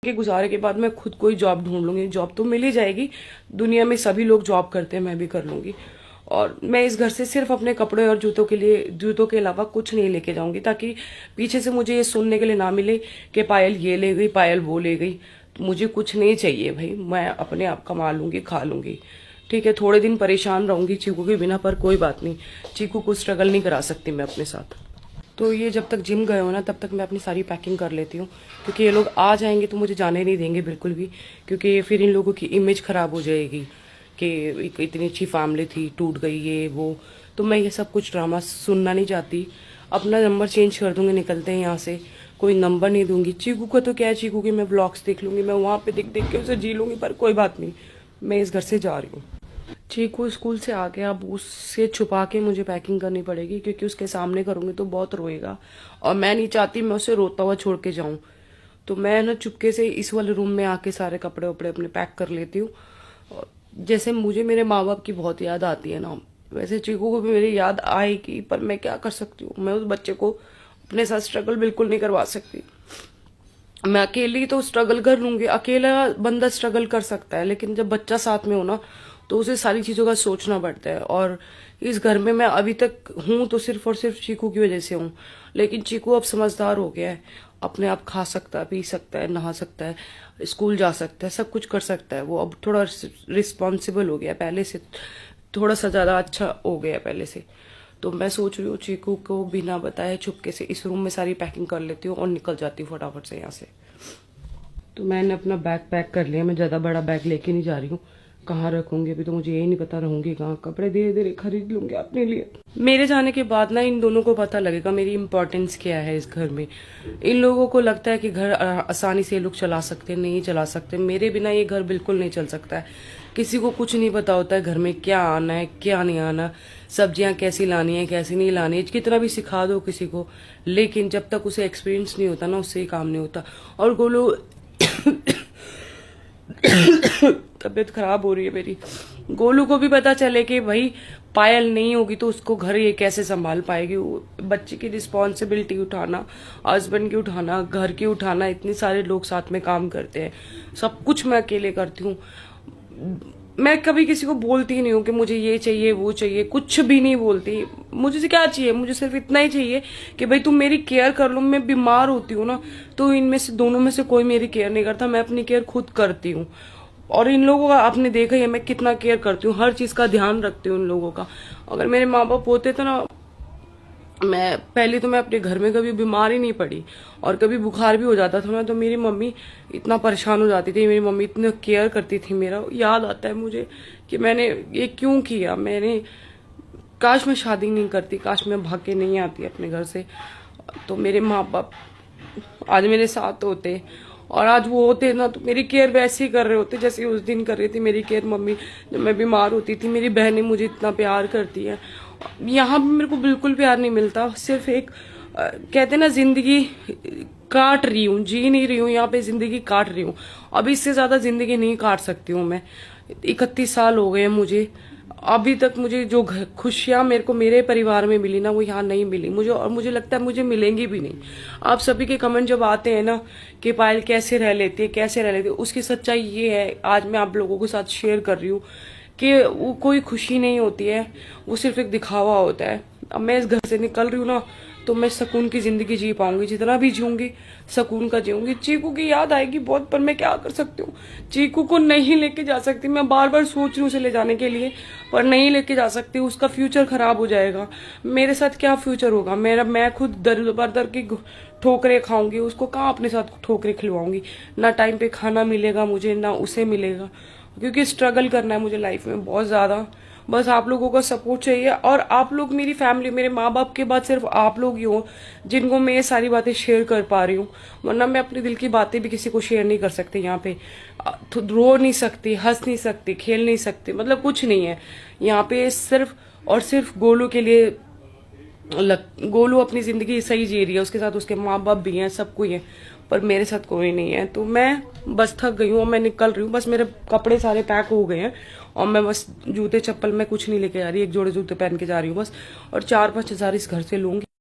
के गुजारे के बाद मैं खुद कोई जॉब ढूंढ लूंगी। जॉब तो मिल ही जाएगी, दुनिया में सभी लोग जॉब करते हैं, मैं भी कर लूंगी। और मैं इस घर से सिर्फ अपने कपड़े और जूतों के अलावा कुछ नहीं लेके जाऊंगी, ताकि पीछे से मुझे ये सुनने के लिए ना मिले कि पायल ये ले गई, पायल वो ले गई। तो मुझे कुछ नहीं चाहिए भाई, मैं अपने आप कमा लूंगी, खा लूंगी। ठीक है, थोड़े दिन परेशान रहूंगी चीकू के बिना, पर कोई बात नहीं, चीकू को स्ट्रगल नहीं करा सकती मैं अपने साथ। तो ये जब तक जिम गए हो ना, तब तक मैं अपनी सारी पैकिंग कर लेती हूँ, क्योंकि ये लोग आ जाएंगे तो मुझे जाने नहीं देंगे बिल्कुल भी, क्योंकि फिर इन लोगों की इमेज खराब हो जाएगी कि इतनी अच्छी फैमिली थी, टूट गई ये वो। तो मैं ये सब कुछ ड्रामा सुनना नहीं चाहती। अपना नंबर चेंज कर दूंगी, निकलते हैं यहाँ से, कोई नंबर नहीं दूंगी। चीकू का तो क्या है, चीकू की मैं ब्लॉग्स देख लूंगी, मैं वहां पे देख देख के उसे जी लूंगी, पर कोई बात नहीं, मैं इस घर से जा रही हूँ। चीकू स्कूल से आके अब उससे छुपा के मुझे पैकिंग करनी पड़ेगी, क्योंकि उसके सामने करूंगी तो बहुत रोएगा, और मैं नहीं चाहती मैं उसे रोता हुआ छोड़ के जाऊं। तो मैं ना चुपके से इस वाले रूम में आके सारे कपड़े वपड़े अपने पैक कर लेती हूँ। और जैसे मुझे मेरे माँ बाप की बहुत याद आती है ना, वैसे चीकू को भी मेरी याद आएगी, पर मैं क्या कर सकती हूँ, मैं उस बच्चे को अपने साथ स्ट्रगल बिल्कुल नहीं करवा सकती। मैं अकेली तो स्ट्रगल कर लूंगी, अकेला बंदा स्ट्रगल कर सकता है, लेकिन जब बच्चा साथ में हो ना, तो उसे सारी चीजों का सोचना पड़ता है। और इस घर में मैं अभी तक हूं तो सिर्फ और सिर्फ चीकू की वजह से हूं, लेकिन चीकू अब समझदार हो गया है, अपने आप खा सकता है, पी सकता है, नहा सकता है, स्कूल जा सकता है, सब कुछ कर सकता है। वो अब थोड़ा रिस्पॉन्सिबल हो गया, पहले से थोड़ा सा ज्यादा अच्छा हो गया पहले से। तो मैं सोच रही हूँ चीकू को बिना बताए चुपके से इस रूम में सारी पैकिंग कर लेती हूँ और निकल जाती हूँ फटाफट से यहाँ से। तो मैंने अपना बैग पैक कर लिया, मैं ज्यादा बड़ा बैग लेके नहीं जा रही हूँ। कहाँ रखूंगी अभी तो मुझे यही नहीं पता, रहूंगी कहाँ। कपड़े धीरे धीरे खरीद लूंगी अपने लिए। मेरे जाने के बाद ना इन दोनों को पता लगेगा मेरी इम्पोर्टेंस क्या है इस घर में। इन लोगों को लगता है कि घर आसानी से ये लोग चला सकते, नहीं चला सकते। मेरे बिना ये घर बिल्कुल नहीं चल सकता है। किसी को कुछ नहीं पता होता है घर में क्या आना है, क्या नहीं आना, सब्जियां कैसी लानी है, कैसी नहीं लानी है, कितना भी सिखा दो किसी को, लेकिन जब तक उसे एक्सपीरियंस नहीं होता ना, उससे ही काम नहीं होता। और गोलू तबीयत खराब हो रही है मेरी। गोलू को भी पता चले कि भाई पायल नहीं होगी तो उसको घर ये कैसे संभाल पाएगी। बच्चे की रिस्पॉन्सिबिलिटी उठाना, हस्बैंड की उठाना, घर की उठाना, इतने सारे लोग साथ में काम करते हैं, सब कुछ मैं अकेले करती हूँ। मैं कभी किसी को बोलती ही नहीं हूँ कि मुझे ये चाहिए वो चाहिए, कुछ भी नहीं बोलती। मुझे से क्या चाहिए, मुझे सिर्फ इतना ही चाहिए कि भाई तुम मेरी केयर कर लो। मैं बीमार होती हूँ ना, तो इनमें से दोनों में से कोई मेरी केयर नहीं करता, मैं अपनी केयर खुद करती हूँ। और इन लोगों का आपने देखा ही है मैं कितना केयर करती हूँ, हर चीज का ध्यान रखती हूँ इन लोगों का। अगर मेरे माँ बाप होते तो ना, मैं पहले तो मैं अपने घर में कभी बीमार ही नहीं पड़ी, और कभी बुखार भी हो जाता था ना तो मेरी मम्मी इतना परेशान हो जाती थी, मेरी मम्मी इतनी केयर करती थी। मेरा याद आता है मुझे कि मैंने ये क्यों किया। मैंने काश मैं शादी नहीं करती, काश मैं भाग के नहीं आती अपने घर से, तो मेरे माँ बाप आज मेरे साथ होते, और आज वो होते ना तो मेरी केयर वैसे ही कर रहे होते जैसे उस दिन कर रही थी मेरी केयर मम्मी, जब मैं बीमार होती थी। मेरी बहनें मुझे इतना प्यार करती है, यहाँ भी मेरे को बिल्कुल प्यार नहीं मिलता। सिर्फ एक कहते ना, जिंदगी काट रही हूँ, जी नहीं रही हूँ, यहाँ पे जिंदगी काट रही हूँ। अभी इससे ज्यादा जिंदगी नहीं काट सकती हूँ मैं। 31 साल हो गए मुझे, अभी तक मुझे जो खुशियां मेरे को मेरे परिवार में मिली ना, वो यहाँ नहीं मिली मुझे, और मुझे लगता है मुझे मिलेंगी भी नहीं। आप सभी के कमेंट जब आते हैं ना कि पायल कैसे रह लेती है, कैसे रह लेती है, उसकी सच्चाई ये है, आज मैं आप लोगों के साथ शेयर कर रही हूँ कि वो कोई खुशी नहीं होती है, वो सिर्फ एक दिखावा होता है। अब मैं इस घर से निकल रही हूँ ना, तो मैं सुकून की जिंदगी जी पाऊंगी, जितना भी जीऊंगी सुकून का जीऊंगी। चीकू की याद आएगी बहुत, पर मैं क्या कर सकती हूँ, चीकू को नहीं लेके जा सकती। मैं बार बार सोच रही हूँ उसे ले जाने के लिए, पर नहीं लेके जा सकती, उसका फ्यूचर खराब हो जाएगा। मेरे साथ क्या फ्यूचर होगा मेरा, मैं खुद दर बर दर की ठोकरें खाऊंगी, उसको कहाँ अपने साथ ठोकरें खिलवाऊंगी। ना टाइम पे खाना मिलेगा मुझे, ना उसे मिलेगा, क्योंकि स्ट्रगल करना है मुझे लाइफ में बहुत ज्यादा। बस आप लोगों का सपोर्ट चाहिए, और आप लोग मेरी फैमिली, मेरे माँ बाप के बाद सिर्फ आप लोग ही हो जिनको मैं ये सारी बातें शेयर कर पा रही हूँ, वरना मैं अपने दिल की बातें भी किसी को शेयर नहीं कर सकती। यहाँ पे रो नहीं सकती, हंस नहीं सकती, खेल नहीं सकती, मतलब कुछ नहीं है यहाँ पे। सिर्फ और सिर्फ गोलू के लिए गोलू अपनी जिंदगी सही जी रही है, उसके साथ उसके माँ बाप भी हैं, सब कोई है, पर मेरे साथ कोई नहीं है। तो मैं बस थक गई हूँ और मैं निकल रही हूँ। बस मेरे कपड़े सारे पैक हो गए हैं, और मैं बस जूते चप्पल में कुछ नहीं लेके जा रही, एक जोड़े जूते पहन के जा रही हूँ बस, और 4-5 हज़ार इस घर से लूंगी।